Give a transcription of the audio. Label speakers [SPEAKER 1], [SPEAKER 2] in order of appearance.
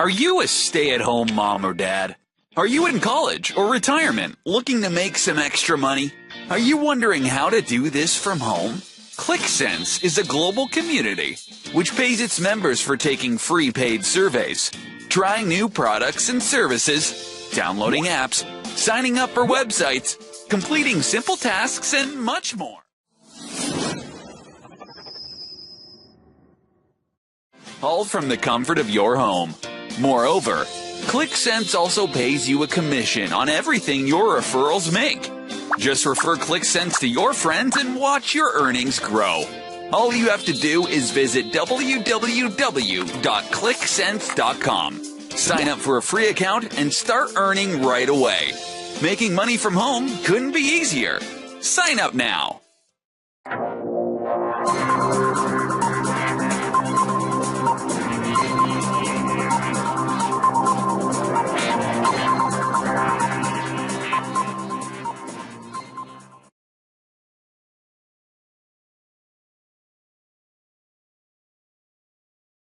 [SPEAKER 1] Are you a stay-at-home mom or dad? Are you in college or retirement looking to make some extra money? Are you wondering how to do this from home? Clixsense is a global community which pays its members for taking free paid surveys, trying new products and services, downloading apps, signing up for websites, completing simple tasks, and much more. All from the comfort of your home. Moreover, Clixsense also pays you a commission on everything your referrals make. Just refer Clixsense to your friends and watch your earnings grow. All you have to do is visit www.clixsense.com. Sign up for a free account and start earning right away. Making money from home couldn't be easier. Sign up now.